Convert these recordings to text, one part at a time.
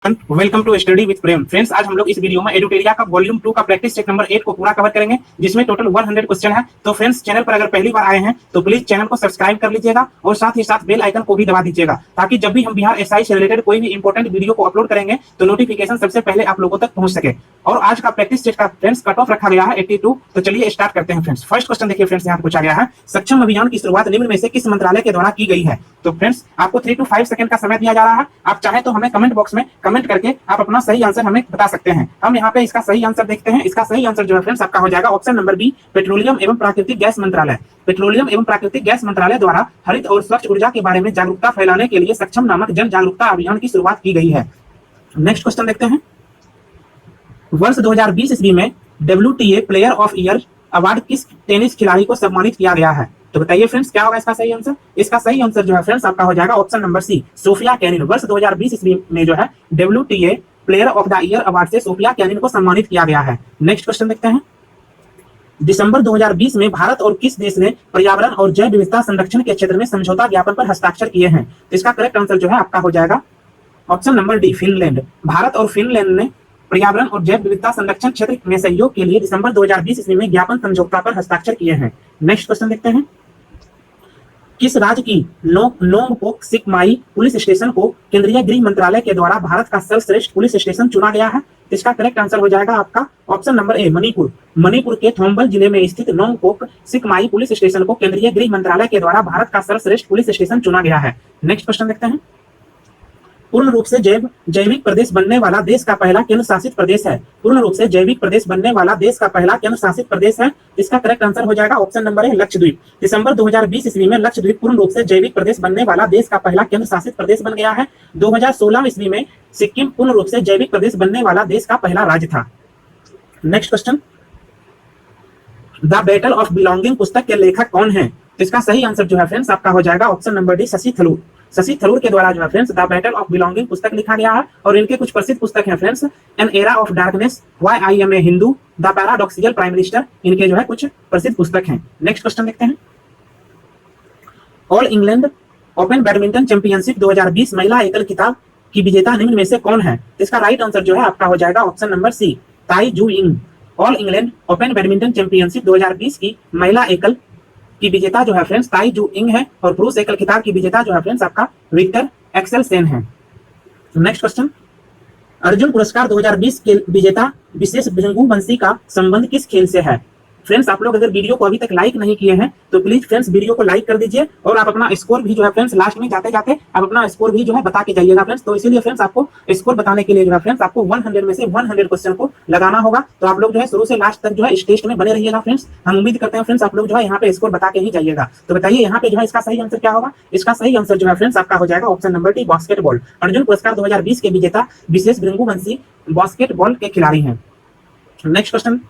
Welcome to study with Prem. Friends, आज हम लोग इस वीडियो में एडुटेरिया का वॉल्यूम 2 का प्रैक्टिस सेट नंबर 8 को पूरा कवर करेंगे, जिसमें टोटल 100 क्वेश्चन है। तो फ्रेंड्स, चैनल पर अगर पहली बार आए हैं तो प्लीज चैनल को सब्सक्राइब कर लीजिएगा और साथ ही साथ बेल आइकन को भी दबा दीजिएगा, ताकि जब भी हम बिहार एसआई से रिलेटेड कोई भी इंपॉर्टेंट वीडियो को अपलोड करेंगे तो नोटिफिकेशन सबसे पहले आप लोगों तक पहुंच सके। और आज का प्रैक्टिस सेट का फ्रेंड्स कट ऑफ रखा गया है 82। तो चलिए स्टार्ट करते हैं फ्रेंड्स। फर्स्ट क्वेश्चन देखिए फ्रेंड्स, यहाँ पूछा गया है सक्षम अभियान की शुरुआत निम्न में से किस मंत्रालय के द्वारा की गई है। तो फ्रेंड्स, आपको 3 to 5 सेकंड का समय दिया जा रहा है। आप चाहे तो हमें कमेंट बॉक्स में कमेंट करके आप अपना सही आंसर हमें बता सकते हैं। हम यहाँ पे इसका सही आंसर देखते हैं। इसका सही आंसर जो है फ्रेंड्स आपका हो जाएगा ऑप्शन नंबर बी, पेट्रोलियम एवं प्राकृतिक गैस मंत्रालय। पेट्रोलियम एवं प्राकृतिक गैस मंत्रालय द्वारा हरित और स्वच्छ ऊर्जा के बारे में जागरूकता फैलाने के लिए सक्षम नामक जन जागरूकता अभियान की शुरुआत की गई है। नेक्स्ट क्वेश्चन देखते हैं। वर्ष 2020 ईस्वी में WTA player of year award किस टेनिस खिलाड़ी को सम्मानित किया गया है। तो बताइए फ्रेंड्स, क्या होगा इसका सही आंसर। इसका सही आंसर जो है फ्रेंड्स आपका हो जाएगा option number C, Sofia Kenin. वर्ष 2020 ईस्वी में जो है WTA player of the year award से सोफिया कैनिन को सम्मानित किया गया है। नेक्स्ट क्वेश्चन देखते हैं। दिसंबर 2020 में भारत और किस देश ने पर्यावरण और जैव विविधता संरक्षण के क्षेत्र में समझौता ज्ञापन पर हस्ताक्षर किए हैं। तो इसका करेक्ट आंसर जो है आपका हो जाएगा option number D, Finland. Bharat और फिनलैंड ने पर्यावरण और जैव विविधता संरक्षण क्षेत्र में सहयोग के लिए दिसंबर 2020 ईस्वी में ज्ञापन समझौता पर हस्ताक्षर किए हैं। नेक्स्ट क्वेश्चन देखते हैं। किस राज्य की नोंगपोक सिकमाई पुलिस स्टेशन को केंद्रीय गृह मंत्रालय के द्वारा भारत का सर्वश्रेष्ठ पुलिस स्टेशन चुना गया है। इसका करेक्ट आंसर हो जाएगा आपका ऑप्शन नंबर ए, मणिपुर। मणिपुर के थोम्बल जिले में स्थित नोंगपोक सिकमाई पुलिस स्टेशन को केंद्रीय गृह मंत्रालय के द्वारा भारत का सर्वश्रेष्ठ पुलिस स्टेशन चुना गया है। नेक्स्ट क्वेश्चन देखते हैं। पूर्ण रूप से जैविक प्रदेश बनने वाला देश का पहला केंद्र शासित प्रदेश है। पूर्ण रूप से जैविक प्रदेश बनने वाला देश का पहला केंद्र शासित प्रदेश है। इसका करेक्ट आंसर हो जाएगा ऑप्शन नंबर ए, लक्षद्वीप। दिसंबर 2020 ईस्वी में लक्षद्वीप पूर्ण रूप से जैविक प्रदेश बनने वाला देश का पहला केंद्र शासित प्रदेश बन गया है। 2016 ईस्वी में सिक्किम पूर्ण रूप से जैविक प्रदेश बनने वाला देश का पहला राज्य था। Next question. The battle of belonging पुस्तक के लेखक कौन है। तो इसका सही आंसर जो है फ्रेंड्स आपका हो जाएगा option number D, Shashi Tharoor. Shashi Tharoor के द्वारा जो है friends the battle of belonging पुस्तक लिखा गया है। और इनके कुछ प्रसिद्ध पुस्तक हैं friends, an era of darkness, why I am a Hindu, the paradoxical prime minister. इनके जो है कुछ प्रसिद्ध पुस्तक हैं। नेक्स्ट क्वेश्चन देखते हैं। All England open badminton championship 2020 महिला एकल खिताब की विजेता निम्न में से कौन है। इसका राइट आंसर जो है आपका हो जाएगा ऑप्शन नंबर सी, ताई जू इंग। All England open badminton championship 2020 की महिला एकल की विजेता जो है फ्रेंड्स ताई जू इंग है। और पुरुष एकल खिताब की विजेता जो है फ्रेंड्स आपका विक्टर एक्सेलसेन है। Next question. अर्जुन पुरस्कार 2020 के विजेता विशेष भृंगुवंशी का संबंध किस खेल से है। फ्रेंड्स, आप लोग अगर वीडियो को अभी तक लाइक नहीं किए हैं तो प्लीज फ्रेंड्स वीडियो को लाइक कर दीजिए और आप अपना स्कोर भी जो है फ्रेंड्स लास्ट में जाते जाते आप अपना स्कोर भी जो है बता के जाइएगा फ्रेंड्स। तो इसीलिए फ्रेंड्स आपको स्कोर बताने के लिए जो है फ्रेंड्स आपको 100 में से 100 क्वेश्चन को लगाना होगा। तो आप लोग जो है शुरू से लास्ट तक जो है इस टेस्ट में बने रहिएगा फ्रेंड्स। हम उम्मीद करते हैं फ्रेंड्स आप लोग जो है यहाँ पे स्कोर बता के ही जाइएगा। तो बताइए यहाँ पे जो है इसका सही आंसर क्या होगा। इसका सही आंसर जो है फ्रेंड्स आपका हो जाएगा option number D, basketball. Arjun Puraskar 2020 के विजेता विशेष भृंगुवंशी बास्केटबॉल के खिलाड़ी हैं। Next question.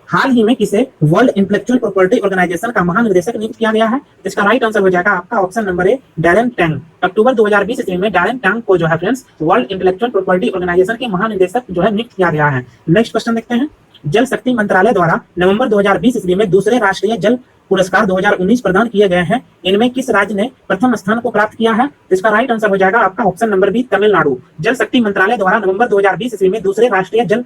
हाल ही में किसे वर्ल्ड इंटेलेक्चुअल प्रॉपर्टी ऑर्गेनाइजेशन का महानिदेशक नियुक्त किया गया है। इसका राइट आंसर हो जाएगा आपका option number A, Daren Tang. अक्टूबर 2020 ईस्वी में डैरेन टैंग को जो है friends world intellectual property organisation के महानिदेशक जो है नियुक्त किया गया है। नेक्स्ट क्वेश्चन देखते हैं। जल शक्ति मंत्रालय द्वारा नवंबर 2020 ईस्वी में दूसरे राष्ट्रीय जल पुरस्कार 2019 प्रदान किए गए हैं। इनमें किस राज्य ने प्रथम स्थान को प्राप्त किया है। इसका राइट आंसर हो जाएगा आपका ऑप्शन नंबर बी, तमिलनाडु। जल शक्ति मंत्रालय द्वारा नवंबर 2020 ईस्वी में दूसरे राष्ट्रीय जल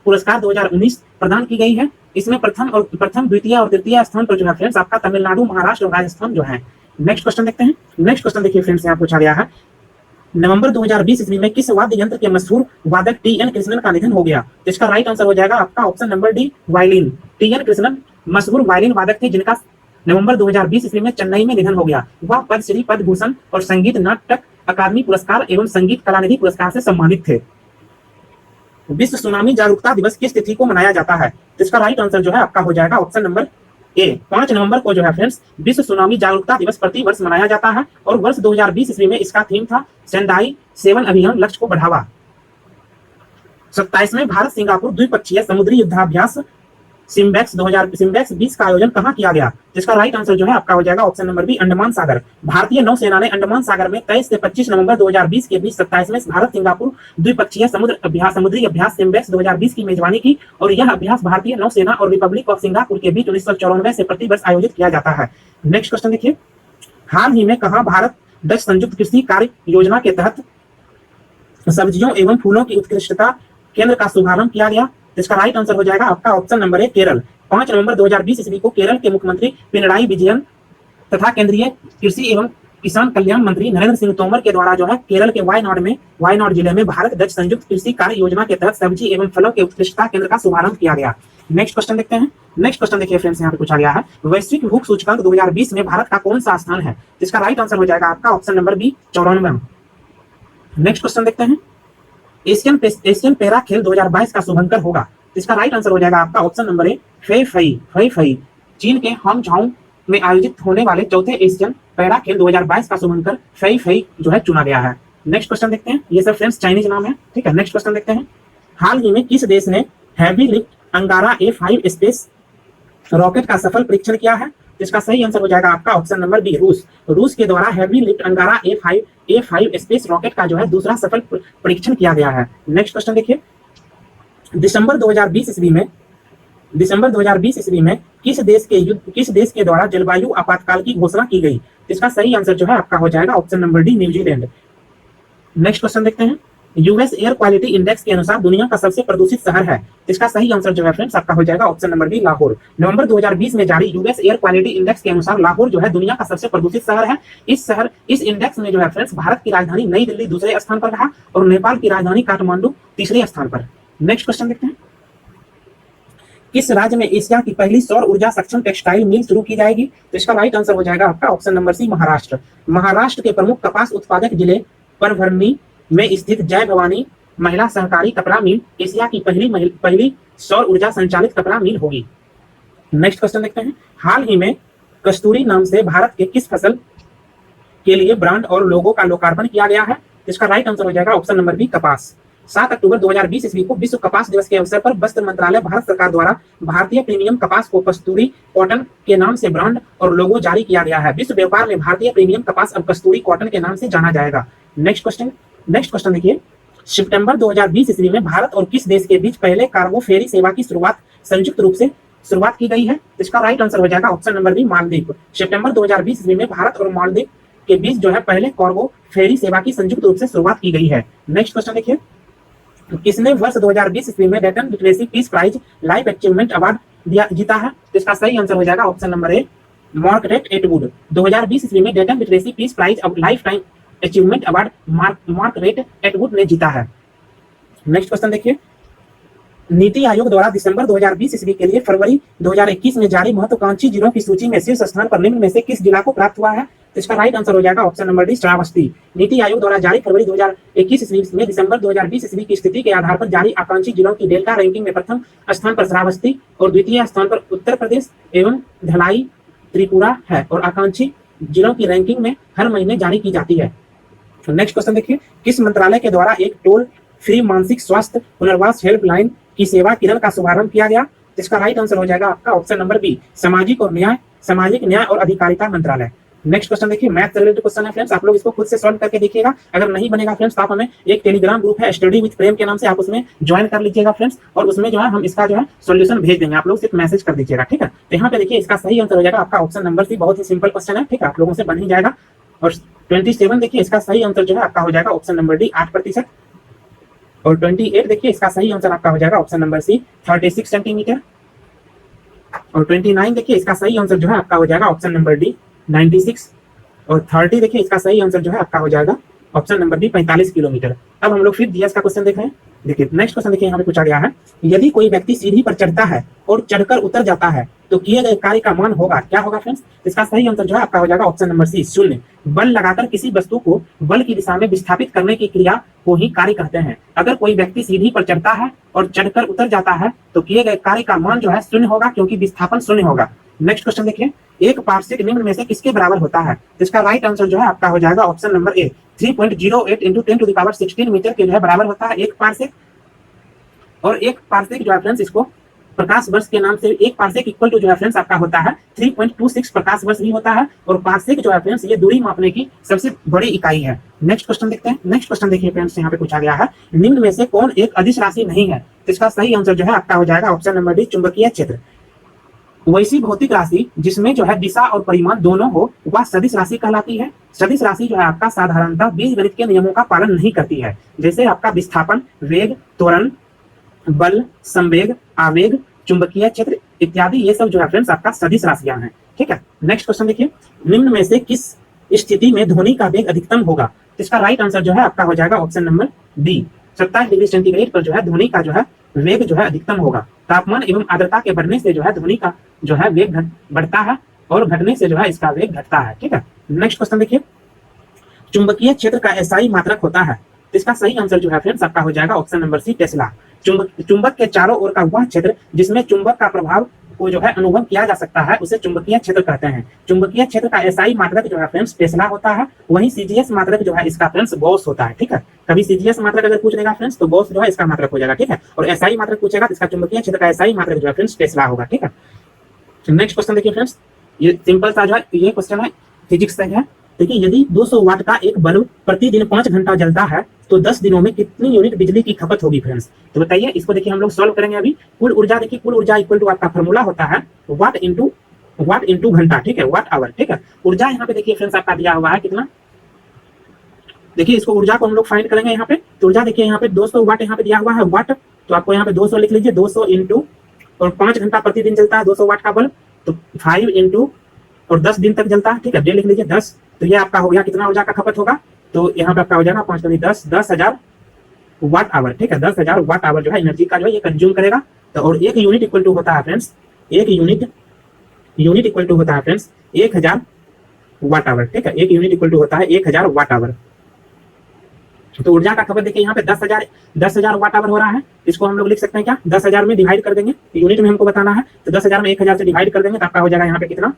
पुरस्कार 2019 प्रदान की गई है। इसमें प्रथम द्वितीय और तृतीय स्थान पर जो है फ्रेंड्स आपका तमिलनाडु, महाराष्ट्र और राजस्थान जो है। नेक्स्ट क्वेश्चन देखते हैं। नेक्स्ट क्वेश्चन देखिए फ्रेंड्स यहाँ पूछा गया है नवंबर 2020 ईस्वी में किस वाद्य यंत्र के मशहूर वादक TN कृष्णन का निधन हो गया। इसका राइट आंसर हो जाएगा आपका option number D, violin. TN Krishnan मशहूर वायलिन वादक थे जिनका नवंबर 2020 ईस्वी में चेन्नई में निधन हो गया। वह पद्मश्री, पद्म भूषण और संगीत नाटक अकादमी पुरस्कार एवं संगीत कलानिधि पुरस्कार से सम्मानित थे। विश्व सुनामी जागरूकता दिवस किस तिथि को मनाया जाता है। इसका राइट आंसर जो है आपका हो जाएगा ऑप्शन नंबर ए, 5 नवंबर को जो है फ्रेंड्स विश्व सुनामी जागरूकता दिवस प्रति वर्ष मनाया जाता है। और वर्ष 2020 ईस्वी में इसका थीम था सेंडाई 7 अभियान, लक्ष्य को बढ़ावा। 27वें भारत सिंगापुर द्विपक्षीय समुद्री युद्धाभ्यास सिम्बैक्स 2020 का आयोजन कहाँ किया गया। जिसका राइट आंसर जो है आपका हो जाएगा ऑप्शन नंबर बी, अंडमान सागर। भारतीय नौसेना ने अंडमान सागर में 23 से 25 नवंबर 2020 के बीच 27वें भारत सिंगापुर द्विपक्षीय समुद्री अभ्यास सिम्बैक्स 2020 की मेजबानी की। और यह अभ्यास भारतीय नौसेना और रिपब्लिक ऑफ सिंगापुर के बीच 1994 से प्रतिवर्ष आयोजित किया जाता है। नेक्स्ट क्वेश्चन देखिए। हाल ही में कहाँ भारत डच संयुक्त कृषि कार्य योजना के तहत सब्जियों एवं फूलों की उत्कृष्टता केंद्र का शुभारंभ किया गया? इसका राइट आंसर हो जाएगा आपका ऑप्शन नंबर ए केरल। 5 नवंबर 2020 ईस्वी को केरल के मुख्यमंत्री पिनराई विजयन तथा केंद्रीय कृषि एवं किसान कल्याण मंत्री नरेंद्र सिंह तोमर के द्वारा जो है केरल के वायनाड जिले में भारत डच संयुक्त कृषि कार्य योजना के तहत सब्जी एवं फलों के उत्कृष्टता केंद्र का शुभारंभ किया गया। नेक्स्ट क्वेश्चन देखते हैं। नेक्स्ट क्वेश्चन देखिए फ्रेंड्स, यहाँ पे पूछा गया है वैश्विक भूख सूचकांक 2020 में भारत का कौन सा स्थान है? इसका राइट आंसर हो जाएगा आपका option number B 94। Next question देखते हैं। एशियन पैरा खेल 2022 का शुभंकर होगा? इसका राइट आंसर हो जाएगा आपका ऑप्शन नंबर ए फई। चीन के हांगझाऊ में आयोजित होने वाले चौथे एशियन पैरा खेल 2022 का शुभंकर फई जो है चुना गया है। नेक्स्ट क्वेश्चन देखते हैं। ये सब फ्रेंड्स चाइनीज नाम है, ठीक है। नेक्स्ट क्वेश्चन देखते हैं। हाल ही में किस देश ने हैवी लिफ्ट अंगारा A5 स्पेस रॉकेट का सफल परीक्षण किया है? इसका सही आंसर हो जाएगा आपका ऑप्शन नंबर बी रूस के द्वारा हैवी लिफ्ट अंगारा A5 स्पेस रॉकेट का जो है दूसरा सफल परीक्षण किया गया है। नेक्स्ट क्वेश्चन देखिए। दिसंबर 2020 ईस्वी में किस देश के द्वारा जलवायु आपातकाल की घोषणा की गई? इसका सही आंसर जो है आपका हो जाएगा option number D New Zealand. Next question देखते हैं। यूएस एयर क्वालिटी इंडेक्स के अनुसार दुनिया का सबसे प्रदूषित शहर है? इसका सही आंसर जो है फ्रेंड्स आपका हो जाएगा ऑप्शन नंबर बी लाहौर। नवंबर 2020 में जारी यूएस एयर क्वालिटी इंडेक्स के अनुसार लाहौर जो है दुनिया का सबसे प्रदूषित शहर है। इस इंडेक्स में जो है फ्रेंड्स भारत की राजधानी नई दिल्ली दूसरे स्थान पर रहा और नेपाल की राजधानी काठमांडू तीसरे स्थान पर। नेक्स्ट क्वेश्चन देखते हैं। किस राज्य में एशिया की पहली सौर ऊर्जा सक्षम टेक्सटाइल मिल शुरू की जाएगी? तो इसका राइट आंसर हो जाएगा आपका ऑप्शन नंबर सी महाराष्ट्र के प्रमुख कपास उत्पादक जिले परभरनी में स्थित जय भवानी महिला सहकारी कपड़ा मिल एशिया की पहली सौर ऊर्जा संचालित कपड़ा मिल होगी। नेक्स्ट क्वेश्चन देखते हैं। हाल ही में कस्तूरी नाम से भारत के किस फसल के लिए ब्रांड और लोगो का लोकार्पण किया गया है? इसका राइट आंसर हो जाएगा ऑप्शन नंबर बी कपास। 7 अक्टूबर 2020 ईस्वी को विश्व कपास दिवस के अवसर पर वस्त्र मंत्रालय भारत सरकार द्वारा भारतीय प्रीमियम कपास को कस्तूरी कॉटन के नाम से ब्रांड और लोगो जारी किया गया है। विश्व व्यापार में भारतीय प्रीमियम कपास अब कस्तूरी कॉटन के नाम से जाना जाएगा। नेक्स्ट क्वेश्चन देखिए। सितंबर 2020 ईस्वी में भारत और किस देश के बीच पहले कार्गो फेरी सेवा की संयुक्त रूप से शुरुआत की गई है? इसका राइट आंसर हो जाएगा ऑप्शन नंबर बी मालदीव। सितंबर 2020 ईस्वी में भारत और मालदीव के बीच जो है पहले कार्गो फेरी सेवा की संयुक्त रूप से शुरुआत की गई है। नेक्स्ट क्वेश्चन देखिए। किसने वर्ष 2020 ईस्वी में Dayton literacy peace prize life achievement award जीता है? तो इसका सही आंसर हो जाएगा option number A Margaret Atwood. 2020 ईस्वी में डेटन लिटरेसी पीस प्राइज अब lifetime achievement award Margaret Atwood ने जीता है। नेक्स्ट क्वेश्चन देखिए। नीति आयोग द्वारा दिसंबर 2020 ईस्वी के लिए फरवरी 2021 में जारी महत्वाकांक्षी जिलों की सूची में शीर्ष स्थान पर निम्न में से किस जिला को प्राप्त हुआ है? तो इसका राइट आंसर हो जाएगा option number D Shravasti. NITI Aayog द्वारा जारी फरवरी 2021 ईस्वी में दिसंबर 2020 ईस्वी की स्थिति के आधार पर जारी आकांक्षी जिलों की डेल्टा रैंकिंग में प्रथम स्थान पर श्रावस्ती और द्वितीय स्थान पर उत्तर प्रदेश एवं धलाई त्रिपुरा है और आकांक्षी जिलों की रैंकिंग में हर महीने जारी की जाती है। नेक्स्ट क्वेश्चन देखिए। किस मंत्रालय के द्वारा एक टोल फ्री मानसिक स्वास्थ्य पुनर्वास हेल्पलाइन की सेवा किरण का शुभारंभ किया गया? इसका राइट आंसर हो जाएगा आपका ऑप्शन नंबर बी सामाजिक न्याय और अधिकारिता मंत्रालय। नेक्स्ट क्वेश्चन देखिए। मैथ से रिलेटेड क्वेश्चन है फ्रेंड्स, आप लोग इसको खुद से सॉल्व करके देखिएगा। अगर नहीं बनेगा फ्रेंड्स तो आप हमें एक टेलीग्राम ग्रुप है स्टडी विद प्रेम के नाम से, आप उसमें ज्वाइन कर लीजिएगा फ्रेंड्स, और उसमें जो है हम इसका जो है सॉल्यूशन भेज देंगे, आप लोग सिर्फ मैसेज कर दीजिएगा, ठीक है। तो यहाँ पे देखिए इसका सही आंसर हो जाएगा आपका ऑप्शन नंबर सी। बहुत ही सिंपल क्वेश्चन है, ठीक है, आप लोगों से बन ही जाएगा। और 27 देखिए इसका सही आंसर जो है आपका हो जाएगा ऑप्शन नंबर डी 8%। और 28 देखिए इसका सही आंसर आपका हो जाएगा ऑप्शन नंबर सी 36 सेंटीमीटर। और 29 देखिए इसका सही आंसर जो है आपका हो जाएगा ऑप्शन नंबर डी 96। और 30 देखिए इसका सही आंसर जो है आपका हो जाएगा ऑप्शन नंबर बी 45 किलोमीटर। अब हम लोग फिर जीएस का क्वेश्चन देख रहे हैं। देखिए नेक्स्ट क्वेश्चन देखिए यहाँ पे पूछा गया है, यदि कोई व्यक्ति सीढ़ी पर चढ़ता है और चढ़कर उतर जाता है तो किए गए कार्य का मान होगा, क्या होगा फ्रेंड्स? इसका सही आंसर जो है आपका हो जाएगा ऑप्शन नंबर सी 0। बल लगाकर किसी वस्तु को बल की दिशा में विस्थापित करने की क्रिया को ही कार्य कहते हैं। अगर कोई व्यक्ति सीढ़ी पर चढ़ता है और चढ़कर उतर जाता है तो किए गए कार्य का मान जो है 0 होगा, क्योंकि विस्थापन 0 होगा। नेक्स्ट क्वेश्चन देखिए, एक पार्सेक निम्न में से किसके बराबर होता है? इसका राइट आंसर जो है आपका हो जाएगा ऑप्शन नंबर ए 3.08 × 10⁻16 मीटर के जो है बराबर होता है एक पार्सेक। और एक पार्सेक जो है फ्रेंड्स इसको प्रकाश वर्ष के नाम से, एक पार्सेक इक्वल टू जो है फ्रेंड्स आपका होता है 3.26 प्रकाश वर्ष भी होता है। और पार्सेक जो है फ्रेंड्स ये दूरी मापने की सबसे बड़ी इकाई है। नेक्स्ट क्वेश्चन देखते हैं। नेक्स्ट क्वेश्चन देखिए फ्रेंड्स यहाँ पे पूछा गया है, निम्न में से कौन एक अदिश राशि नहीं है? तो इसका सही आंसर जो है आपका हो जाएगा ऑप्शन नंबर डी चुंबकीय क्षेत्र। वैसी भौतिक राशि जिसमें जो है दिशा और परिमाण दोनों हो वह सदिश राशि कहलाती है। सदिश राशि जो है आपका साधारणतः बीजगणित के नियमों का पालन नहीं करती है, जैसे आपका विस्थापन, वेग, त्वरण, बल, संवेग, आवेग, चुंबकीय क्षेत्र इत्यादि, ये सब जो है फ्रेंड्स आपका सदिश राशियां हैं। ठीक है, नेक्स्ट क्वेश्चन देखिए, निम्न में से किस स्थिति में ध्वनि का वेग अधिकतम होगा? इसका राइट आंसर जो है आपका हो जाएगा option number D. 27 degree centigrade पर जो है ध्वनि का जो है वेग जो है अधिकतम होगा। तापमान एवं आर्द्रता के बढ़ने से जो है ध्वनि का जो है वेग बढ़ता है और घटने से जो है इसका वेग घटता है। ठीक है, नेक्स्ट क्वेश्चन देखिए, चुंबकीय क्षेत्र का एसआई मात्रक होता है। इसका सही आंसर जो है फ्रेंड्स आपका हो जाएगा ऑप्शन नंबर सी, टेस्ला। चुंबक के चारों ओर का वह क्षेत्र जिसमें चुंबक का प्रभाव को जो है अनुभव किया जा सकता है उसे चुंबकीय क्षेत्र कहते हैं। चुंबकीय क्षेत्र का एसआई मात्रक जो है फ्रेंड्स टेस्ला होता है। वहीं सीजीएस मात्रक जो है इसका फ्रेंड्स गॉस होता है। ठीक है, कभी सीजीएस मात्रक अगर पूछ लेगा फ्रेंड्स तो गॉस जो है इसका मात्रक हो जाएगा। ठीक है, और एसआई मात्रक पूछेगा तो इसका चुंबकीय क्षेत्र का एसआई मात्रक जो है फ्रेंड्स टेस्ला होगा। ठीक है, नेक्स्ट क्वेश्चन देखिए फ्रेंड्स, ये सिंपल सा जो है ये क्वेश्चन है फिजिक्स से है। देखिए, यदि 200 वाट का एक बल्ब प्रतिदिन 5 घंटा जलता है तो 10 दिनों में कितनी यूनिट बिजली की खपत होगी फ्रेंड्स? तो बताइए, इसको देखिए हम लोग सॉल्व करेंगे अभी। कुल ऊर्जा देखिए, कुल ऊर्जा इक्वल टू आपका फॉर्मूला होता है वाट इंटू घंटा। ठीक है, वाट आवर। ठीक है, ऊर्जा यहाँ पे देखिए फ्रेंड्स आपका दिया हुआ है कितना, देखिए इसको ऊर्जा को हम लोग फाइंड करेंगे यहाँ पे। तो ऊर्जा देखिए यहाँ पे 200 वाट यहाँ पे दिया हुआ है वाट, तो आपको यहाँ पे 200 लिख लीजिए। 200 इंटू और 5 घंटा प्रतिदिन चलता है 200 वाट का बल्ब, तो 5 इंटू और 10 दिन तक जलता है। ठीक है, डे लिख लीजिए 10। तो ये आपका हो गया कितना ऊर्जा का खपत होगा, तो यहाँ पे आपका हो जाएगा 5 × 10 10,000 वाट आवर। ठीक है, 10,000 वाट आवर जो है एनर्जी का जो है ये कंज्यूम करेगा। तो और एक यूनिट इक्वल टू होता है फ्रेंड्स, एक यूनिट इक्वल टू होता है फ्रेंड्स 1000 वाट आवर। ठीक है, एक यूनिट इक्वल टू होता है 1000 वाट आवर। तो ऊर्जा का खपत देखिए यहाँ पे 10,000 वाट आवर हो रहा है। इसको हम लोग लिख सकते हैं क्या, 10,000 में डिवाइड कर देंगे, यूनिट में हमको बताना है। तो 10,000 में 1000 से डिवाइड कर देंगे तो आपका हो जाएगा यहाँ पे कितना,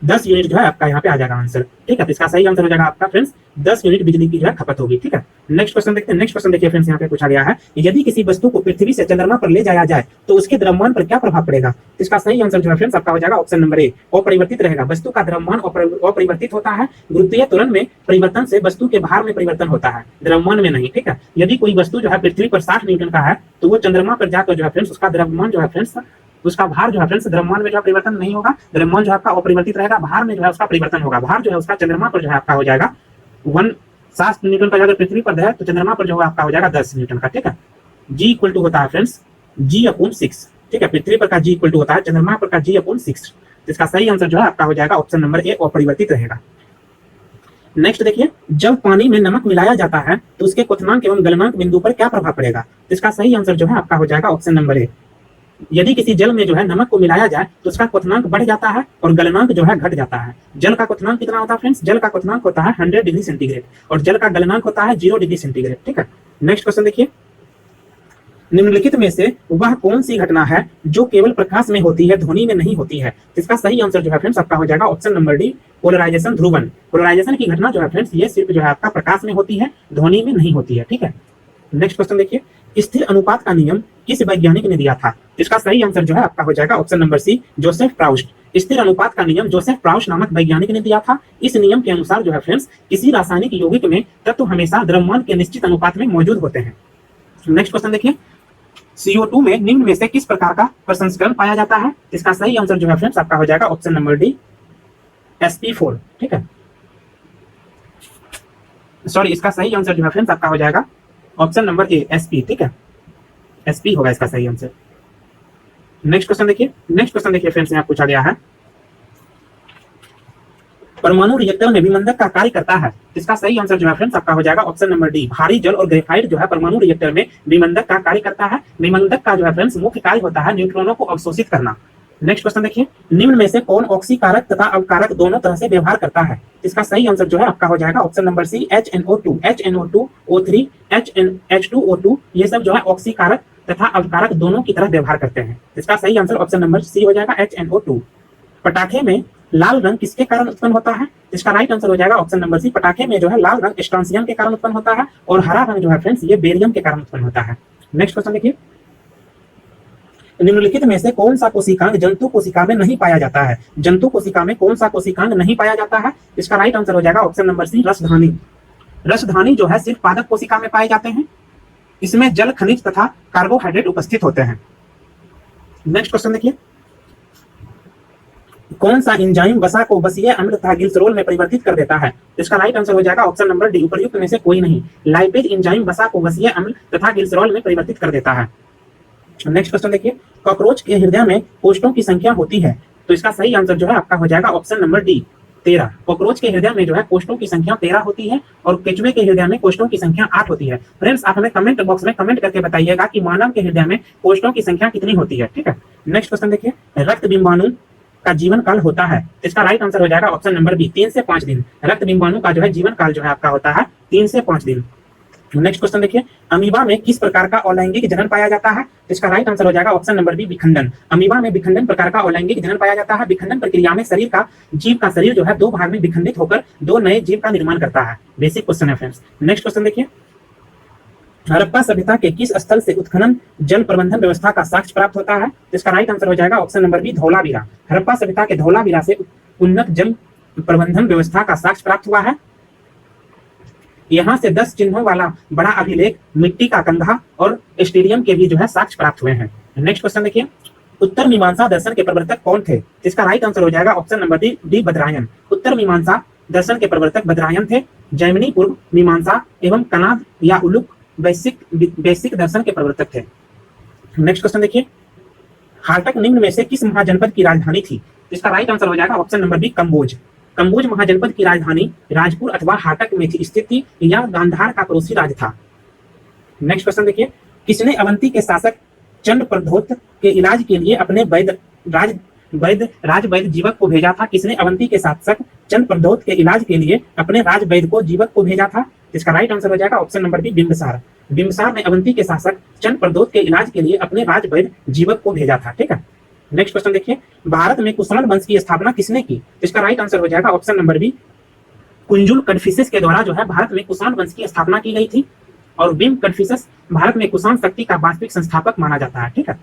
10 यूनिट जो है आपका यहाँ पे आ जाएगा आंसर। ठीक है, तो इसका सही आंसर हो जाएगा आपका फ्रेंड्स 10 यूनिट बिजली की जो है खपत होगी। ठीक है, नेक्स्ट क्वेश्चन देखते हैं। नेक्स्ट क्वेश्चन देखिए फ्रेंड्स, यहाँ पे पूछा गया है, यदि किसी वस्तु को पृथ्वी से चंद्रमा पर ले जाया जाए तो उसके द्रव्यमान पर क्या प्रभाव पड़ेगा? इसका सही आंसर जो है फ्रेंड्स आपका हो जाएगा ऑप्शन नंबर ए, अपरिवर्तित रहेगा। वस्तु का द्रव्यमान अपरिवर्तित होता है। गुरुत्वीय त्वरण में परिवर्तन से वस्तु के भार में परिवर्तन होता है, द्रव्यमान में नहीं। ठीक है, यदि कोई वस्तु जो है पृथ्वी पर 60 न्यूटन का है तो वो चंद्रमा पर जाकर जो है फ्रेंड्स उसका द्रव्यमान जो है फ्रेंड्स उसका भार जो है फ्रेंड्स द्रव्यमान में जो है परिवर्तन नहीं होगा, द्रव्यमान जो है आपका अपरिवर्तित रहेगा, भार में जो है उसका परिवर्तन होगा। भार जो है उसका चंद्रमा पर जो है आपका हो जाएगा 60 न्यूटन का, अगर पृथ्वी पर है तो चंद्रमा पर जो है आपका हो जाएगा 10 न्यूटन का। ठीक है, जी इक्वल टू होता है फ्रेंड्स G/6। ठीक है, पृथ्वी पर का जी इक्वल टू होता है चंद्रमा पर का G/6। इसका सही आंसर जो है आपका हो जाएगा ऑप्शन नंबर ए, अपरिवर्तित रहेगा। नेक्स्ट देखिए, जब पानी में नमक मिलाया जाता है तो उसके क्वथनांक एवं गलनांक बिंदु पर क्या प्रभाव पड़ेगा? इसका सही आंसर जो है आपका हो जाएगा ऑप्शन नंबर ए। यदि किसी जल में जो है नमक को मिलाया जाए तो उसका क्वथनांक बढ़ जाता है और गलनांक जो है घट जाता है। जल का क्वथनांक कितना होता है फ्रेंड्स? जल का क्वथनांक होता है 100 डिग्री सेंटीग्रेड और जल का गलनांक होता है 0 डिग्री सेंटीग्रेड। ठीक है, नेक्स्ट क्वेश्चन देखिए, निम्नलिखित में से वह कौन सी घटना है जो केवल प्रकाश में होती है, ध्वनि में नहीं होती है? इसका सही आंसर जो है फ्रेंड्स आपका हो जाएगा ऑप्शन नंबर डी, पोलराइजेशन, ध्रुवन। पोलराइजेशन की घटना जो है फ्रेंड्स ये सिर्फ जो है आपका प्रकाश में होती है, ध्वनि में नहीं होती है। ठीक है, नेक्स्ट क्वेश्चन देखिए, स्थिर अनुपात का नियम किस वैज्ञानिक ने दिया था? इसका सही आंसर जो है आपका हो जाएगा option number C, Joseph Proust. स्थिर अनुपात का नियम जोसेफ प्राउस्ट नामक वैज्ञानिक ने दिया था। इस नियम के अनुसार जो है फ्रेंड्स किसी रासायनिक यौगिक में तत्व हमेशा द्रव्यमान के निश्चित अनुपात में मौजूद होते हैं। नेक्स्ट क्वेश्चन देखिए, CO2 में निम्न में से किस प्रकार का प्रसंस्करण पाया जाता है? इसका सही आंसर जो है फ्रेंड्स आपका हो जाएगा ऑप्शन नंबर डी, sp4। ठीक है, सॉरी, इसका सही आंसर जो है फ्रेंड्स आपका हो जाएगा ऑप्शन नंबर ए, sp। ठीक है, sp होगा इसका सही आंसर। नेक्स्ट क्वेश्चन देखिए फ्रेंड्स, यहाँ पूछा गया है, परमाणु रिएक्टर में विमंदक का कार्य करता है। इसका सही आंसर जो है फ्रेंड्स आपका हो जाएगा ऑप्शन नंबर डी, भारी जल और ग्रेफाइट जो है परमाणु रिएक्टर में विमंदक का कार्य करता है। विमंदक का जो है फ्रेंड्स मुख्य कार्य होता है न्यूट्रॉनों को अवशोषित करना। नेक्स्ट क्वेश्चन देखिए, निम्न में से कौन ऑक्सीकारक तथा अवकारक दोनों तरह से व्यवहार करता है? इसका सही आंसर जो है आपका हो जाएगा ऑप्शन नंबर सी, HNO2, HNO2, O3, H2O2, ये सब जो है ऑक्सीकारक तथा अवकारक दोनों की तरह व्यवहार करते हैं। इसका सही आंसर ऑप्शन नंबर सी हो जाएगा, HNO2। पटाखे में लाल रंग किसके कारण उत्पन्न होता है? इसका राइट आंसर हो जाएगा ऑप्शन नंबर सी, पटाखे में जो है लाल रंग स्ट्रांसियम के कारण उत्पन्न होता है और हरा रंग जो है फ्रेंड्स ये बेरियम के कारण उत्पन्न होता है। नेक्स्ट क्वेश्चन देखिए, निम्नलिखित में से कौन सा कोशिकांग जंतु कोशिका में नहीं पाया जाता है? जंतु कोशिका में कौन सा कोशिकांग नहीं पाया जाता है? इसका राइट आंसर हो जाएगा ऑप्शन नंबर सी, रसधानी। रसधानी जो है सिर्फ पादप कोशिका में पाए जाते हैं। इसमें जल, खनिज तथा कार्बोहाइड्रेट उपस्थित होते हैं। नेक्स्ट क्वेश्चन देखिए, कौन सा एंजाइम वसा को वसीय अम्ल तथा ग्लिसरॉल में परिवर्तित कर देता है? इसका राइट आंसर हो जाएगा ऑप्शन नंबर डी, उपर्युक्त में से कोई नहीं। लाइपेज एंजाइम वसा को वसीय अम्ल तथा ग्लिसरॉल में परिवर्तित कर देता है। नेक्स्ट क्वेश्चन देखिए, कॉकरोच के हृदय में कोष्ठों की संख्या होती है, तो इसका सही आंसर जो है आपका हो जाएगा ऑप्शन नंबर डी 13। कॉकरोच के हृदय में जो है कोष्ठों की संख्या 13 होती है और केचुए के हृदय में कोष्ठों की संख्या 8 होती है। फ्रेंड्स आप हमें कमेंट बॉक्स में कमेंट करके बताइएगा कि मानव के हृदय में कोष्ठों की संख्या कितनी होती है, ठीक है। नेक्स्ट क्वेश्चन देखिए, रक्त बिंबाणु का जीवन काल होता है, इसका राइट आंसर हो जाएगा ऑप्शन नंबर बी 3 से 5 दिन। रक्त बिंबाणु का जो है जीवन काल जो है आपका होता है 3 से 5 दिन। नेक्स्ट क्वेश्चन देखिए, अमीबा में किस प्रकार का अलैंगिक जनन पाया जाता है? इसका राइट आंसर हो जाएगा ऑप्शन नंबर बी विखंडन। अमीबा में विखंडन प्रकार का अलैंगिक जनन पाया जाता है। विखंडन प्रक्रिया में जीव का शरीर जो है 2 भाग में विखंडित होकर 2 नए जीव का निर्माण करता है। बेसिक क्वेश्चन है फ्रेंड्स। नेक्स्ट क्वेश्चन देखिए, हड़प्पा सभ्यता के किस स्थल से उत्खनन जल प्रबंधन व्यवस्था का साक्ष्य प्राप्त होता है? इसका राइट आंसर हो जाएगा option number B Dholavira. Harappa सभ्यता के धौलावीरा से उन्नत जल प्रबंधन व्यवस्था का साक्ष्य प्राप्त हुआ है। यहाँ से 10 चिन्हों वाला बड़ा अभिलेख, मिट्टी का कंघा और स्टेडियम के भी जो है साक्ष्य प्राप्त हुए हैं। नेक्स्ट क्वेश्चन देखिए, उत्तर मीमांसा दर्शन के प्रवर्तक कौन थे? इसका राइट आंसर हो जाएगा ऑप्शन नंबर डी बद्रायन। उत्तर मीमांसा दर्शन के प्रवर्तक बद्रायन थे। जैमिनी पूर्व मीमांसा एवं कनाद या उलुक वैश्विक दर्शन के प्रवर्तक थे। नेक्स्ट क्वेश्चन देखिए, हाटक निम्न में से किस महाजनपद की राजधानी थी? इसका राइट आंसर हो जाएगा option number B Kamboja. Kamboja Mahajanapada की राजधानी राजपुर अथवा हाटक में थी स्थित थी, यह गांधार का पड़ोसी राज्य था। नेक्स्ट क्वेश्चन देखिए, किसने अवंती के शासक चंड प्रद्योत के इलाज के लिए अपने राज वैद्य जीवक को भेजा था? किसने अवंती के शासक चंड प्रद्योत के इलाज के लिए अपने राज वैद्य को जीवक को भेजा था? इसका राइट आंसर हो जाएगा option number B Bimbisara. Bimbisara ने अवंती के शासक चंड प्रद्योत के इलाज के लिए अपने राज वैद्य जीवक को भेजा था, ठीक है। नेक्स्ट क्वेश्चन देखिए, भारत में कुषाण वंश की स्थापना किसने की? इसका राइट आंसर हो जाएगा ऑप्शन नंबर बी कुंजुल कन्फ्यूशियस के द्वारा जो है भारत में कुषाण वंश की स्थापना की गई थी और बिम कन्फ्यूशियस भारत में कुषाण शक्ति का वास्तविक संस्थापक माना जाता है, ठीक है।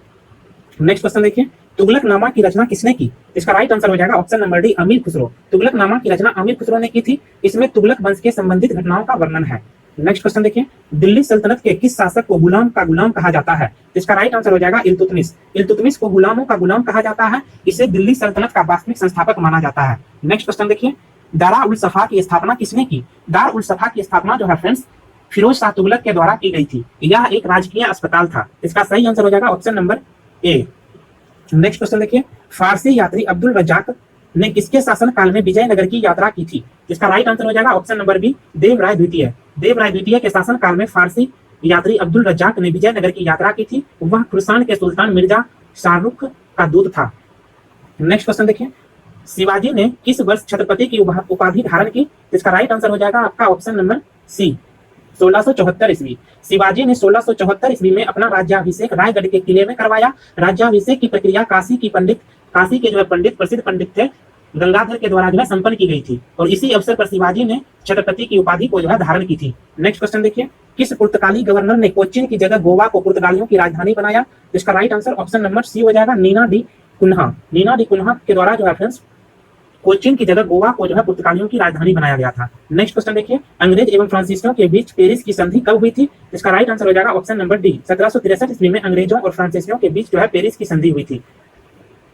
नेक्स्ट क्वेश्चन देखिए, तुगलकनामा की रचना किसने की? इसका राइट आंसर हो जाएगा ऑप्शन नंबर डी अमीर खुसरो। तुगलकनामा की रचना अमीर खुसरो ने की थी। इसमें तुगलक वंश के संबंधित घटनाओं का वर्णन है। नेक्स्ट क्वेश्चन देखिए, दिल्ली सल्तनत के किस शासक को गुलाम का गुलाम कहा जाता है? इसका राइट आंसर हो जाएगा इल्तुतमिश। इल्तुतमिश को गुलामों का गुलाम कहा जाता है। इसे दिल्ली सल्तनत का वास्तविक संस्थापक माना जाता है। नेक्स्ट क्वेश्चन देखिए, दारा उल सफा की स्थापना किसने की? दार उल सफा की स्थापना जो है फ्रेंड्स फिरोज शाह तुगलक के द्वारा की गई थी। यह एक राजकीय अस्पताल था। इसका सही आंसर हो जाएगा ऑप्शन नंबर ए। नेक्स्ट क्वेश्चन देखिए, फारसी यात्री अब्दुल रज्जाक ने किसके शासन काल में विजयनगर की यात्रा की थी? इसका राइट आंसर हो जाएगा ऑप्शन नंबर बी देवराय द्वितीय। देवराय द्वितीय के शासन काल में फारसी यात्री अब्दुल रज्जाक ने विजयनगर की यात्रा की थी। वह खुरासान के सुल्तान मिर्जा शाहरुख का दूत था। नेक्स्ट क्वेश्चन देखिए, शिवाजी ने किस वर्ष छत्रपति की उपाधि धारण की? इसका राइट आंसर हो जाएगा आपका ऑप्शन नंबर सी 1674 ईस्वी। शिवाजी ने 1674 ईस्वी में अपना राज्याभिषेक रायगढ़ के किले में करवाया। राज्याभिषेक की प्रक्रिया काशी के जो है प्रसिद्ध पंडित थे गंगाधर के द्वारा जो है संपन्न की गई थी और इसी अवसर पर शिवाजी ने छत्रपति की उपाधि को जो है धारण की थी। नेक्स्ट क्वेश्चन देखिए, किस पुर्तगाली गवर्नर ने कोच्चिन की जगह गोवा को पुर्तगालियों की राजधानी बनाया? इसका right answer option number C हो जाएगा नीना डी कुन्हा। नीना डी कुन्हा के द्वारा जो है फ्रेंड्स कोच्चिन की जगह गोवा को जो है पुर्तगालियों की राजधानी बनाया गया था। नेक्स्ट क्वेश्चन देखिए, अंग्रेज एवं फ्रांसीसियों के बीच पेरिस की संधि कब हुई थी? इसका राइट आंसर हो जाएगा ऑप्शन नंबर डी 1763 ईस्वी में अंग्रेजों और फ्रांसीसियों के बीच जो है पेरिस की संधि हुई थी।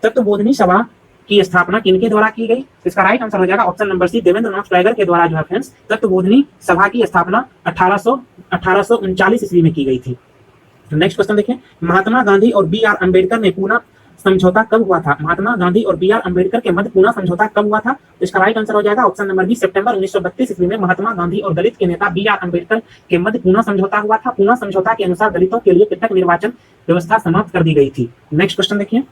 तत्वबोधिनी सभा की स्थापना किनके द्वारा की गई? इसका राइट आंसर हो जाएगा option number C Debendranath Tagore के द्वारा जो है फ्रेंड्स तत्वबोधिनी सभा की स्थापना 1839 ईस्वी में की गई थी। नेक्स्ट क्वेश्चन देखिए, महात्मा गांधी और बी.आर. अम्बेडकर ने पूना समझौता कब हुआ था? महात्मा गांधी और बी.आर. अम्बेडकर के मध्य पूना समझौता कब हुआ था? इसका राइट आंसर हो जाएगा ऑप्शन नंबर बी सितंबर 1932 ईस्वी में महात्मा गांधी और दलित के नेता बी.आर. अम्बेडकर के मध्य पूना समझौता हुआ था। पूना समझौता के अनुसार दलितों के लिए पृथक निर्वाचन व्यवस्था समाप्त कर दी गई थी। नेक्स्ट क्वेश्चन देखिए,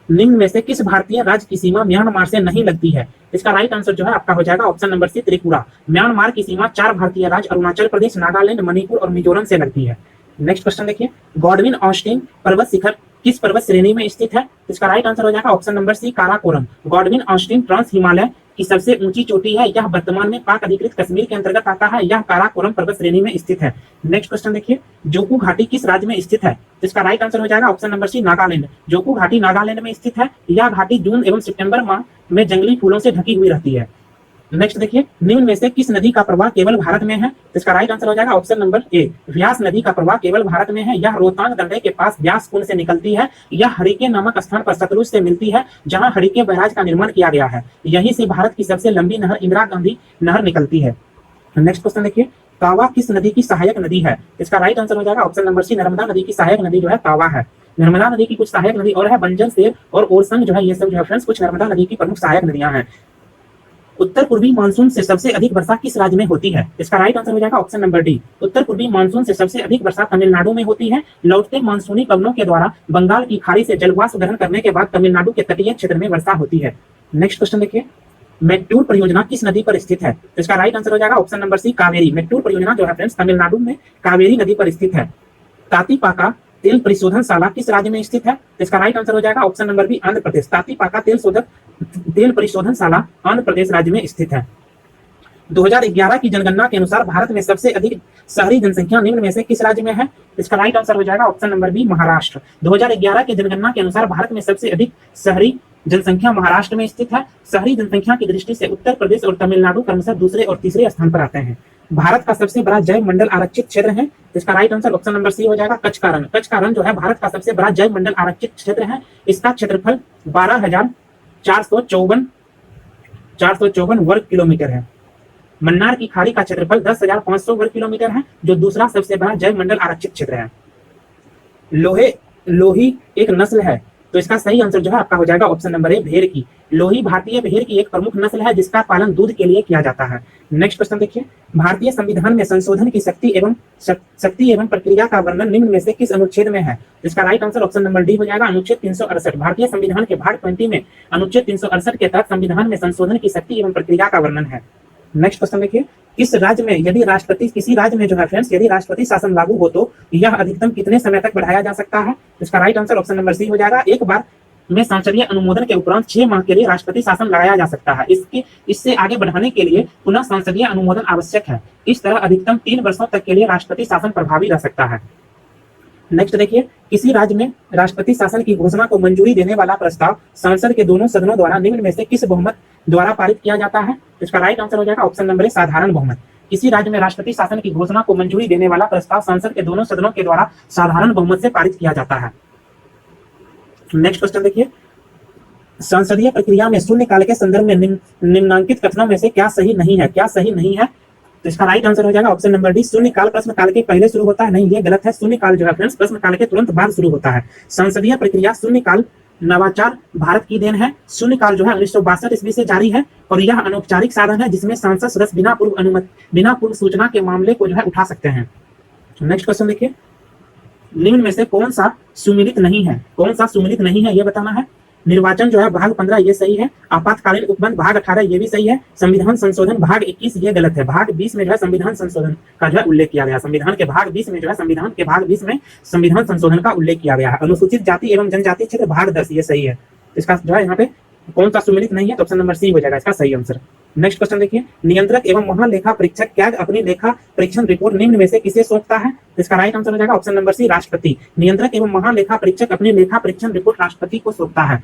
निम्न में से किस भारतीय राज्य की सीमा म्यांमार से नहीं लगती है? इसका राइट आंसर जो है आपका हो जाएगा option number C Tripura. Myanmar की सीमा 4 भारतीय राज्य अरुणाचल प्रदेश, नागालैंड, मणिपुर और मिजोरम से लगती है। नेक्स्ट क्वेश्चन देखिए, गॉडविन ऑस्टिन पर्वत शिखर किस पर्वत श्रेणी में स्थित है? इसका राइट आंसर हो जाएगा option number C Karakoram. Godwin Austen trans Himalaya की सबसे ऊंची चोटी है। यह वर्तमान में पाक अधिकृत कश्मीर के अंतर्गत आता है। यह काराकोरम पर्वत श्रेणी में स्थित है। नेक्स्ट क्वेश्चन देखिए, जोकू घाटी किस राज्य में स्थित है? इसका राइट आंसर हो जाएगा ऑप्शन नंबर सी नागालैंड। जोकू घाटी नागालैंड में स्थित है। यह घाटी जून एवं सितंबर माह में जंगली फूलों से ढकी हुई रहती है। नेक्स्ट देखिए, निम्न में से किस नदी का प्रवाह केवल भारत में है? तो इसका राइट आंसर हो जाएगा ऑप्शन नंबर ए, व्यास नदी का प्रवाह केवल भारत में है। यह रोहतांग दर्रे के पास व्यास कुंड से निकलती है। यह हरिके नामक स्थान पर सतलुज से मिलती है, जहां हरिके बैराज का निर्माण किया गया है। यहीं से भारत की सबसे लंबी नहर इंदिरा गांधी नहर निकलती है। नेक्स्ट क्वेश्चन देखिए, कावा किस नदी की सहायक नदी है? इसका राइट आंसर हो जाएगा ऑप्शन नंबर सी, नर्मदा नदी की सहायक नदी जो है कावा है। नर्मदा नदी की कुछ सहायक नदी और है बंजर, सेर और ओरसंग जो है, ये सब जो है फ्रेंड्स कुछ नर्मदा नदी की प्रमुख सहायक नदियां हैं। उत्तर पूर्वी मानसून से सबसे अधिक वर्षा किस राज्य में होती है? इसका राइट आंसर हो जाएगा ऑप्शन नंबर डी, उत्तर पूर्वी मानसून से सबसे अधिक वर्षा तमिलनाडु में होती है। लौटते मानसूनी पवनों के द्वारा बंगाल की खाड़ी से जलवाष्प ग्रहण करने के बाद तमिलनाडु के तटीय क्षेत्र में वर्षा होती है। नेक्स्ट क्वेश्चन देखिए, मैट्टूर परियोजना किस नदी पर स्थित है? तो इसका राइट आंसर हो जाएगा ऑप्शन नंबर सी, कावेरी। मैट्टूर परियोजना जो है फ्रेंड्स तमिलनाडु में कावेरी नदी पर स्थित है। तातीपाका तेल परिशोधनशाला किस राज्य में स्थित है? तो इसका राइट आंसर हो जाएगा option number B, Andhra Pradesh. Tatipaka तेल परिशोधनशाला आंध्र प्रदेश राज्य में स्थित है। 2011 की जनगणना के अनुसार भारत में सबसे अधिक शहरी जनसंख्या निम्न में से किस राज्य में है? इसका राइट आंसर हो जाएगा ऑप्शन नंबर बी, महाराष्ट्र। 2011 की जनगणना के अनुसार भारत में सबसे अधिक शहरी जनसंख्या महाराष्ट्र में स्थित है। शहरी जनसंख्या की दृष्टि से उत्तर प्रदेश और तमिलनाडु क्रमशः दूसरे और तीसरे स्थान पर आते हैं। भारत का सबसे बड़ा जैव मंडल आरक्षित क्षेत्र है। इसका right answer option number C हो जाएगा, कच्छ का रण। कच्छ का रण जो है भारत का सबसे बड़ा जैव मंडल आरक्षित क्षेत्र है। इसका क्षेत्रफल 12,454 वर्ग किलोमीटर है। मन्नार की खाड़ी का क्षेत्रफल 10,500 वर्ग किलोमीटर है, जो दूसरा सबसे बड़ा जैव मंडल आरक्षित क्षेत्र है। लोही एक नस्ल है, तो इसका सही आंसर जो है आपका हो जाएगा ऑप्शन नंबर ए, भेड़ की। लोही भारतीय भेड़ की एक प्रमुख नस्ल है, जिसका पालन दूध के लिए किया जाता है। नेक्स्ट क्वेश्चन देखिए, भारतीय संविधान में संशोधन की शक्ति एवं प्रक्रिया का वर्णन निम्न में से किस अनुच्छेद में है? इसका right answer option number D हो जाएगा, अनुच्छेद 368। भारतीय संविधान के भाग 20 में अनुच्छेद 368 के तहत संविधान में संशोधन की शक्ति एवं प्रक्रिया का वर्णन है। नेक्स्ट क्वेश्चन देखिए, किस राज्य में किसी राज्य में जो है फ्रेंड्स यदि राष्ट्रपति शासन लागू हो तो यह अधिकतम कितने समय तक बढ़ाया जा सकता है? इसका right answer option number C हो जाएगा, एक बार में संसदीय अनुमोदन के उपरांत 6 माह के लिए राष्ट्रपति शासन लगाया जा सकता है। इससे आगे बढ़ाने के लिए पुनः संसदीय अनुमोदन आवश्यक है। इस तरह अधिकतम 3 वर्षों तक के लिए राष्ट्रपति शासन प्रभावी रह सकता है। नेक्स्ट देखिए, किसी राज्य में राष्ट्रपति शासन की घोषणा को मंजूरी देने वाला प्रस्ताव संसद के दोनों सदनों द्वारा निम्न में से किस बहुमत द्वारा पारित किया जाता है? इसका राइट आंसर हो जाएगा ऑप्शन नंबर ए, साधारण बहुमत। किसी राज्य में राष्ट्रपति शासन की घोषणा को मंजूरी देने वाला प्रस्ताव संसद के दोनों सदनों के द्वारा साधारण बहुमत से पारित किया जाता है। नेक्स्ट क्वेश्चन देखिए, संसदीय प्रक्रिया में शून्यकाल के संदर्भ में निम्नांकित कथनों में से क्या सही नहीं है? तो इसका राइट आंसर हो जाएगा ऑप्शन नंबर डी, शून्यकाल प्रश्नकाल के पहले शुरू होता है। नहीं, ये गलत है। शून्यकाल जो है फ्रेंड्स प्रश्नकाल के तुरंत बाद शुरू होता है। संसदीय प्रक्रिया शून्यकाल नवाचार भारत की देन है। शून्यकाल जो है 1962 ईस्वी से जारी है और यह अनौपचारिक साधन है जिसमें सांसद सदस्य बिना पूर्व सूचना के मामले को जो है उठा सकते हैं। नेक्स्ट क्वेश्चन देखिए, निम्न में से कौन सा सुमिलित नहीं है ये बताना है। निर्वाचन जो है भाग 15 ये सही है। आपातकालीन उपबंध भाग 18 ये भी सही है। संविधान संशोधन भाग 21 ये गलत है। भाग 20 में जो है संविधान संशोधन का जो है उल्लेख किया गया। संविधान के भाग 20 में संविधान संशोधन का उल्लेख किया गया है। अनुसूचित जाति एवं जनजाति क्षेत्र भाग 10 ये सही है। इसका जो है यहाँ पे कौन सा सुमिलित नहीं है, तो ऑप्शन नंबर सी हो जाएगा इसका सही आंसर। नेक्स्ट क्वेश्चन देखिए, नियंत्रक एवं महालेखा परीक्षक कैग अपनी लेखा परीक्षण रिपोर्ट निम्न में से किसे सौंपता है? इसका राइट आंसर हो जाएगा ऑप्शन नंबर सी, राष्ट्रपति। नियंत्रक एवं महालेखा परीक्षक अपनी लेखा परीक्षण रिपोर्ट राष्ट्रपति को सौंपता है।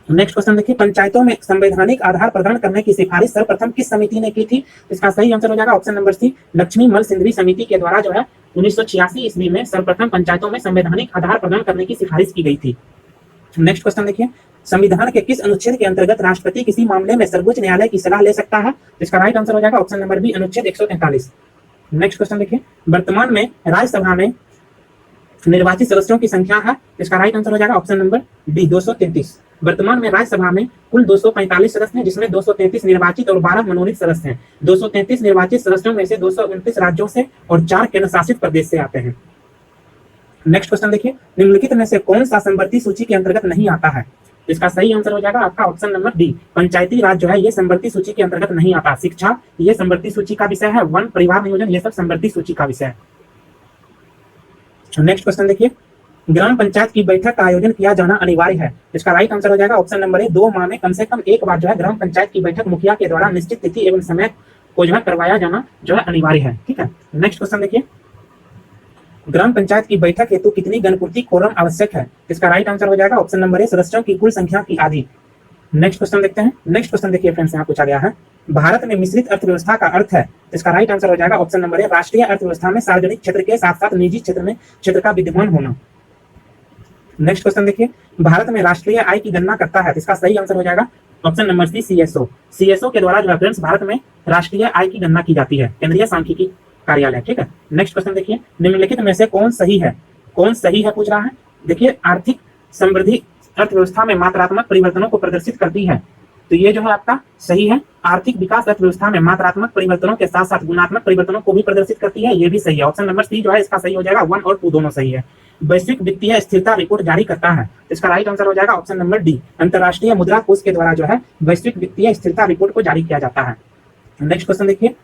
नेक्स्ट क्वेश्चन देखिए, पंचायतों में संवैधानिक आधार प्रदान करने की सिफारिश सर्वप्रथम किस समिति ने की थी? इसका सही आंसर हो जाएगा ऑप्शन नंबर सी, लक्ष्मी मल सिंधवी समिति के द्वारा जो है 1986 ईस्वी में सर्वप्रथम पंचायतों में संवैधानिक आधार प्रदान करने की सिफारिश की गई थी। नेक्स्ट क्वेश्चन देखिए, संविधान के किस अनुच्छेद के अंतर्गत राष्ट्रपति किसी मामले में सर्वोच्च न्यायालय की सलाह ले सकता है? इसका राइट आंसर हो जाएगा ऑप्शन नंबर बी, अनुच्छेद 143। नेक्स्ट क्वेश्चन देखिए, वर्तमान में राज्यसभा में निर्वाचित सदस्यों की संख्या है। इसका राइट आंसर हो जाएगा ऑप्शन नंबर डी, 233। वर्तमान में राज्यसभा में कुल 245 सदस्य हैं, जिसमें 233 निर्वाचित और 12 मनोनीत सदस्य हैं। 233 निर्वाचित सदस्यों में से 229 राज्यों से और 4 केंद्र शासित प्रदेश से आते हैं। नेक्स्ट क्वेश्चन देखिए, निम्नलिखित में से कौन सा संवर्ती सूची के अंतर्गत नहीं आता है? इसका सही आंसर हो जाएगा आपका ऑप्शन नंबर डी, पंचायती राज जो है ये संवर्ती सूची के अंतर्गत नहीं आता। शिक्षा ये संवर्ती सूची का विषय है। वन, परिवार नियोजन ये सब संवर्ती सूची का विषय है। नेक्स्ट क्वेश्चन देखिए, ग्राम पंचायत की बैठक का आयोजन किया जाना अनिवार्य है। इसका राइट आंसर हो जाएगा ऑप्शन नंबर ए, 2 माह में कम से कम एक बार जो है ग्राम पंचायत की बैठक मुखिया के द्वारा निश्चित तिथि एवं समय को जो है करवाया जाना जो है अनिवार्य है। ठीक है, नेक्स्ट क्वेश्चन देखिए, ग्राम पंचायत की बैठक हेतु कितनी गणपूर्ति कोरम आवश्यक है? इसका राइट आंसर हो जाएगा ऑप्शन नंबर ए, सदस्यों की कुल संख्या की आधी। नेक्स्ट क्वेश्चन देखते हैं। नेक्स्ट क्वेश्चन देखिए फ्रेंड्स, यहाँ पूछा गया है भारत में मिश्रित अर्थव्यवस्था का अर्थ है। इसका राइट आंसर हो जाएगा ऑप्शन नंबर ए, राष्ट्रीय अर्थव्यवस्था में सार्वजनिक क्षेत्र के साथ साथ निजी क्षेत्र का विद्यमान होना। नेक्स्ट क्वेश्चन देखिए, भारत में राष्ट्रीय आय की गणना करता है। इसका सही आंसर हो जाएगा option number C, CSO. CSO के द्वारा जो है फ्रेंड्स भारत में राष्ट्रीय आय की गणना की जाती है, केंद्रीय सांख्यिकी कार्यालय। ठीक है, नेक्स्ट क्वेश्चन देखिए, निम्नलिखित में से कौन सही है? कौन सही है पूछ रहा है। देखिए, आर्थिक समृद्धि अर्थव्यवस्था में मात्रात्मक परिवर्तनों को प्रदर्शित करती है, तो ये जो है आपका सही है। आर्थिक विकास अर्थव्यवस्था में मात्रात्मक परिवर्तनों के साथ साथ गुणात्मक परिवर्तनों को भी प्रदर्शित करती है, ये भी सही है। ऑप्शन नंबर सी जो है इसका सही हो जाएगा, 1 और 2 दोनों सही है। वैश्विक वित्तीय स्थिरता रिपोर्ट जारी करता है, इसका राइट आंसर हो जाएगा ऑप्शन नंबर डी, अंतरराष्ट्रीय मुद्रा कोष के द्वारा जो है वैश्विक वित्तीय स्थिरता रिपोर्ट को जारी किया जाता है। नेक्स्ट क्वेश्चन देखिए,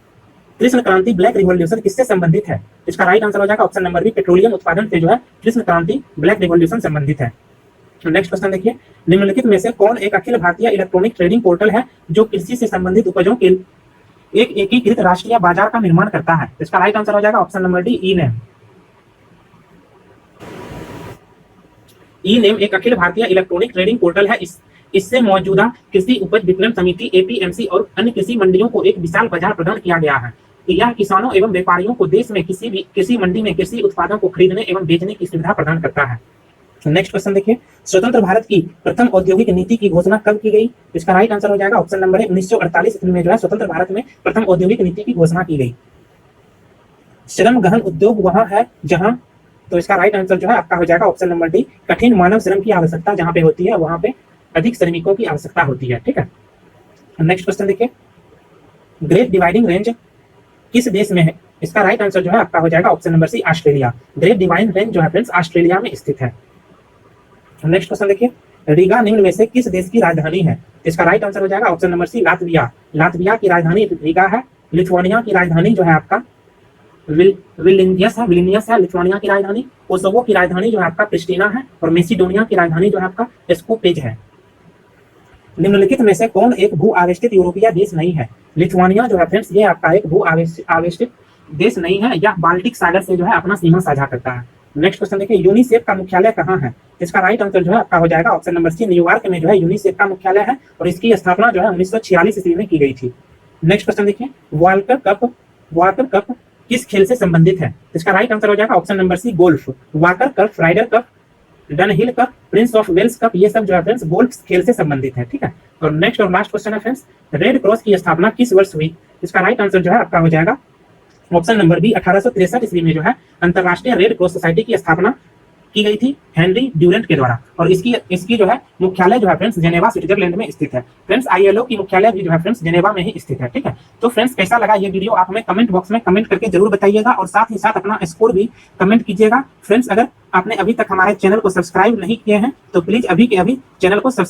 कृष्ण क्रांति ब्लैक रिवॉल्यूशन किससे संबंधित है? इसका राइट आंसर हो जाएगा ऑप्शन नंबर बी, पेट्रोलियम उत्पादन से जो है कृष्ण क्रांति ब्लैक रिवॉल्यूशन संबंधित है। नेक्स्ट क्वेश्चन देखिए, निम्नलिखित में से कौन एक Akhil Bharatiya electronic trading portal है जो कृषि से संबंधित उपजों के एक एकीकृत राष्ट्रीय बाजार का निर्माण करता है? इसका राइट आंसर हो जाएगा ऑप्शन नंबर डी, ई नेम। ई नेम एक Akhil Bharatiya electronic trading portal है। इससे मौजूदा कृषि उपज विपणन समिति एपीएमसी और अन्य कृषि मंडियों को एक विशाल बाजार प्रदान किया गया है। यह किसानों एवं व्यापारियों को देश में किसी भी कृषि मंडी में कृषि उत्पादों को खरीदने एवं बेचने की सुविधा प्रदान करता है। नेक्स्ट क्वेश्चन देखिए, स्वतंत्र भारत की प्रथम औद्योगिक नीति की घोषणा कब की गई? इसका राइट आंसर हो जाएगा ऑप्शन नंबर ए, 1948 में जो है स्वतंत्र भारत में प्रथम औद्योगिक नीति की घोषणा की गई। श्रम गहन उद्योग वहां है जहां, तो इसका राइट आंसर जो है आपका हो जाएगा ऑप्शन नंबर डी, कठिन मानव श्रम की आवश्यकता जहां पे होती है वहां पे अधिक श्रमिकों की आवश्यकता होती है। ठीक है, नेक्स्ट क्वेश्चन देखिए, ग्रेट डिवाइडिंग रेंज किस देश में है? इसका राइट आंसर जो है आपका हो जाएगा option number C, Australia. Great Dividing Range जो है फ्रेंड्स ऑस्ट्रेलिया में स्थित है। नेक्स्ट क्वेश्चन देखिए, रीगा निम्न में से किस देश की राजधानी है? इसका राइट आंसर हो जाएगा option number C, Latvia. Latvia की राजधानी रीगा है। लिथुआनिया की राजधानी जो है आपका विलिनियस है लिथुआनिया की राजधानी। कोसोवो की राजधानी जो है आपका प्रिस्टीना है और मेसिडोनिया की राजधानी जो है आपका स्कोपेज है। निम्नलिखित में से कौन एक भू आवेष्टित यूरोपीय देश नहीं है? लिथुआनिया जो है फ्रेंड्स ये आपका एक भू आवेष्टित देश नहीं है, यह बाल्टिक सागर से जो है अपना सीमा साझा करता है। नेक्स्ट क्वेश्चन देखिए, यूनिसेफ का मुख्यालय कहाँ है? इसका राइट आंसर जो है आपका हो जाएगा ऑप्शन नंबर सी, न्यूयॉर्क में जो है यूनिसेफ का मुख्यालय है और इसकी स्थापना जो है 1946 ईस्वी में की गई थी। नेक्स्ट क्वेश्चन देखिए, वॉकर कप किस खेल से संबंधित है? इसका राइट आंसर हो जाएगा option number C, golf. Walker Cup, Ryder Cup, Dunhill Cup, Prince of Wales Cup, ये सब जो है फ्रेंड्स गोल्फ खेल से संबंधित है। ठीक है, और नेक्स्ट और लास्ट क्वेश्चन है फ्रेंड्स, रेड क्रॉस की स्थापना किस वर्ष हुई? इसका राइट आंसर जो है आपका हो जाएगा ऑप्शन नंबर बी, 1863 ईस्वी में जो है अंतरराष्ट्रीय रेड क्रॉस सोसाइटी की स्थापना की गई थी हेनरी ड्यूरेंट के द्वारा और इसकी जो है मुख्यालय जो है फ्रेंड्स जेनेवा स्विट्जरलैंड में स्थित है। फ्रेंड्स आईएलओ की मुख्यालय भी जो है फ्रेंड्स जेनेवा में ही स्थित है। ठीक है, तो फ्रेंड्स कैसा लगा ये वीडियो आप हमें कमेंट बॉक्स में कमेंट करके जरूर बताइएगा और साथ ही साथ अपना स्कोर भी कमेंट कीजिएगा। फ्रेंड्स अगर आपने अभी तक हमारे चैनल को सब्सक्राइब नहीं किए हैं तो प्लीज अभी के अभी चैनल को